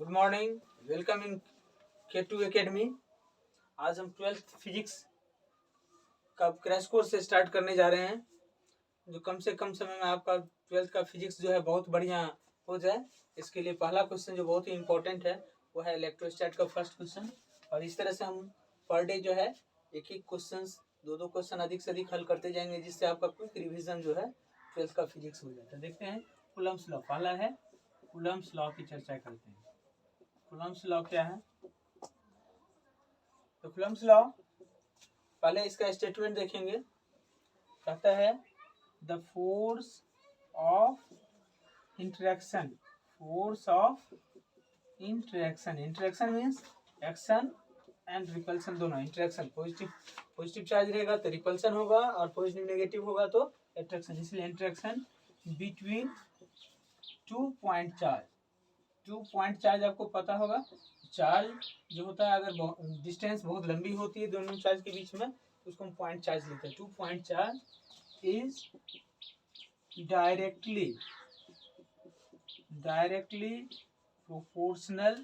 Good morning, welcome in K2 academy. आज हम 12th physics का क्रैश कोर्स से स्टार्ट करने जा रहे हैं, जो कम से कम समय में आपका 12th का फिजिक्स जो है बहुत बढ़िया हो जाए। इसके लिए पहला क्वेश्चन जो बहुत ही इंपॉर्टेंट है वो है इलेक्ट्रोस्टैट का फर्स्ट क्वेश्चन। और इस तरह से हम पर डे जो है एक एक क्वेश्चन, दो क्वेश्चन अधिक से अधिक हल करते जाएंगे, जिससे आपका क्विक रिविजन जो है 12th का फिजिक्स हो जाता है। देखते हैं कूलम्ब्स लॉ। पहला है कूलम्ब्स लॉ की चर्चा करते हैं। कूलम्ब्स लॉ क्या है? तो कूलम्ब्स लॉ पहले इसका स्टेटमेंट देखेंगे। कहता है the force of interaction, force of interaction, interaction means action and repulsion दोनों। इंटरेक्शन पॉजिटिव चार्ज रहेगा तो रिपल्सन होगा, और पॉजिटिव नेगेटिव होगा तो अट्रैक्शन। इसलिए interaction between 2 point charge. 2 point charge आपको पता होगा, चार्ज जो होता है अगर डिस्टेंस बहुत लंबी होती है दोनों चार्ज के बीच में तो उसको हम पॉइंट चार्ज लेते हैं। 2 point charge is directly proportional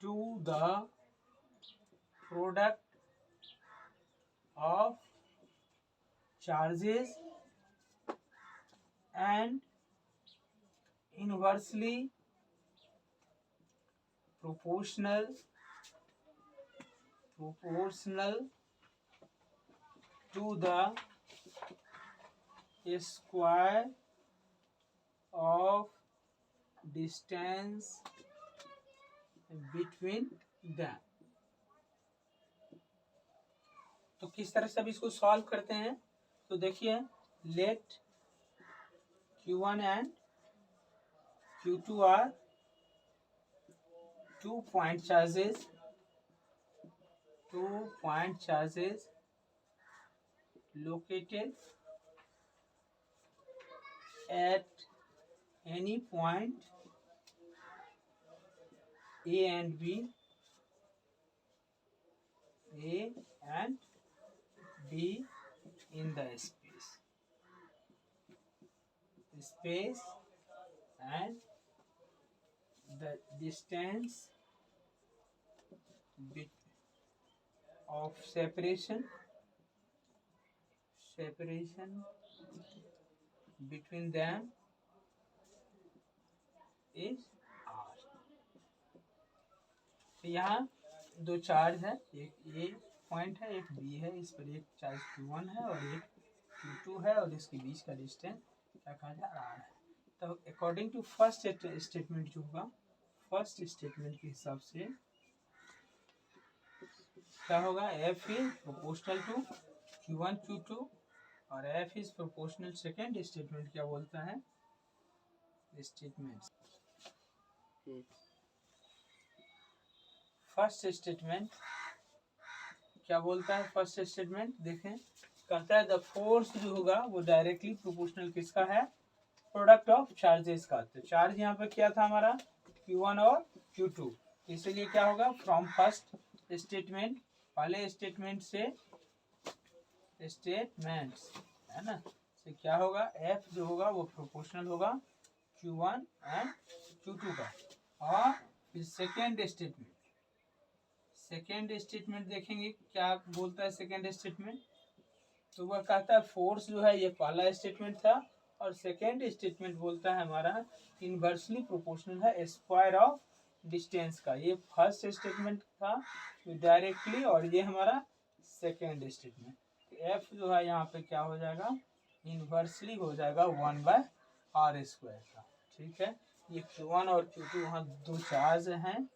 to the product of charges and inversely proportional to the square of distance between them। तो किस तरह से अब इसको सॉल्व करते हैं? तो देखिए, late Q1 and Q2 are 2 point charges, located at any point A and B in the space and the distance of separation between them is R। तो यहाँ दो चार्ज है, एक A पॉइंट है, एक B है। इस पर एक चार्ज Q1 है और एक Q2 है, और इसके बीच का डिस्टेंस क्या कहा जाए, R है। तो अकॉर्डिंग टू फर्स्ट स्टेटमेंट जो होगा, फर्स्ट स्टेटमेंट के हिसाब से क्या होगा, F is proportional to Q1 Q2 और F is proportional. Second statement क्या बोलता है? स्टेटमेंट फर्स्ट स्टेटमेंट क्या बोलता है? फर्स्ट स्टेटमेंट देखें, कहता है द फोर्स जो होगा वो डायरेक्टली प्रोपोर्शनल किसका है? प्रोडक्ट ऑफ चार्जेस का। तो चार्ज यहाँ पे क्या था हमारा, Q1 और Q2। इसलिए क्या होगा, फ्रॉम फर्स्ट स्टेटमेंट, पहले स्टेटमेंट से स्टेटमेंट्स है ना, से क्या होगा, F जो होगा वो प्रोपोर्शनल होगा Q1 एंड Q2 का। और फिर सेकेंड स्टेटमेंट देखेंगे क्या बोलता है सेकेंड स्टेटमेंट। तो वह कहता है फोर्स जो है, ये पहला स्टेटमेंट था, और सेकेंड स्टेटमेंट बोलता है हमारा इनवर्सली प्रोपोर्शनल है स्क्वायर ऑफ डिस्टेंस का। ये फर्स्ट स्टेटमेंट था डायरेक्टली, और ये हमारा सेकेंड स्टेटमेंट। एफ जो है यहाँ पे क्या हो जाएगा, इनवर्सली हो जाएगा 1/r² का। ठीक है, ये Q1 और Q2 वहाँ दो चार्ज हैं,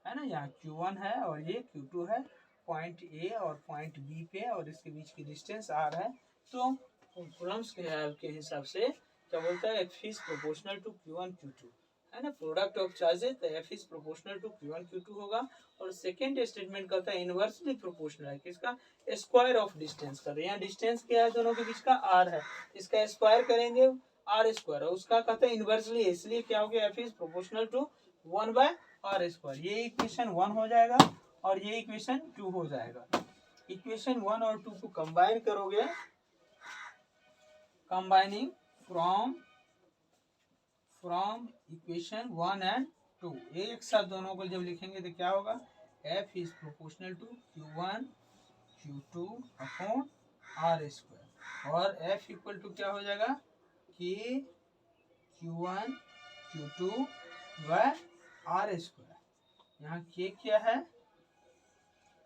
है ना। यहाँ Q1 है और ये Q2 है, पॉइंट A और पॉइंट B पे, और इसके बीच की डिस्टेंस R है। तो कूलम्ब्स के हिसाब से क्या बोलता है, F is proportional to Q1 Q2, है ना। प्रोडक्ट ऑफ चार्जेस, तो F is proportional to Q1 Q2 होगा। और सेकेंड स्टेटमेंट कहता है इनवर्सली प्रोपोर्शनल है किसका, स्क्वायर ऑफ डिस्टेंस का। यहाँ डिस्टेंस क्या है दोनों के बीच का, R है, इसका स्क्वायर करेंगे R², और उसका कहता है इनवर्सली, इसलिए क्या हो गया, F is proportional to 1/r²। ये इक्वेशन 1 हो जाएगा और ये इक्वेशन 2 हो जाएगा। इक्वेशन 1 और 2 को कंबाइन करोगे, combining from from equation 1 and 2, एक साथ दोनों को जब लिखेंगे तो क्या होगा, F is proportional to Q1 Q2 upon R square, और F इक्वल टू क्या हो जाएगा, K Q1 Q2 व R स्क्वायर। यहाँ K क्या है,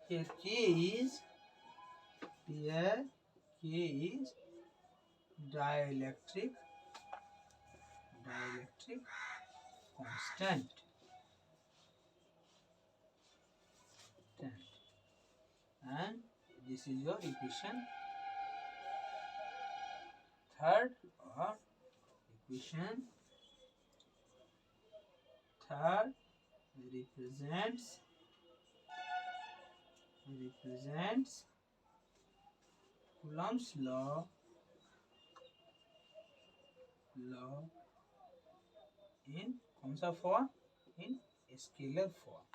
K is here, K is dielectric constant, and this is your equation third, or equation third represents Coulomb's law in कौन सा फॉर्म, इन स्केलर फॉर्म।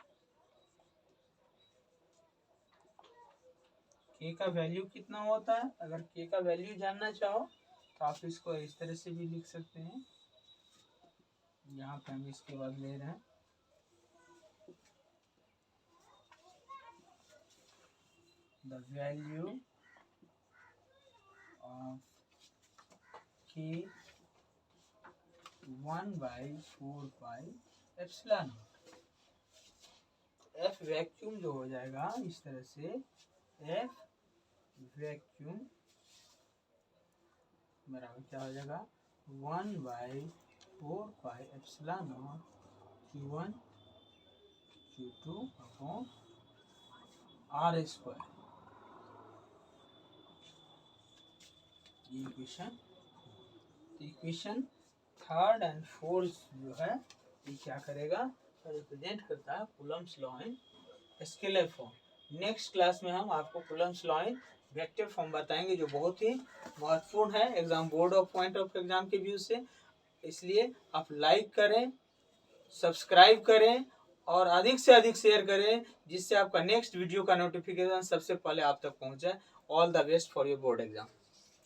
K का वैल्यू कितना होता है, अगर K का वैल्यू जानना चाहो तो आप इसको इस तरह से भी लिख सकते हैं, यहाँ पे हम इसके बाद ले रहे हैं the value of K 1/4 pi epsilon. F vacuum जो हो जाएगा इस तरह से, F वैक्यूम बराबर क्या हो जाएगा, 1/4 pi epsilon Q1 Q2 upon R square. Equation third and fourth जो है ये क्या करेगा, रिप्रेजेंट करता है Coulomb's law in scalar form. Next class में हम आपको Coulomb's law in vector form बताएंगे, जो बहुत ही महत्वपूर्ण है exam board of point of exam के व्यू से। इसलिए आप लाइक करें, सब्सक्राइब करें और अधिक से अधिक शेयर करें, जिससे आपका नेक्स्ट वीडियो का नोटिफिकेशन सबसे पहले आप तक पहुंचे। All the best for your board exam.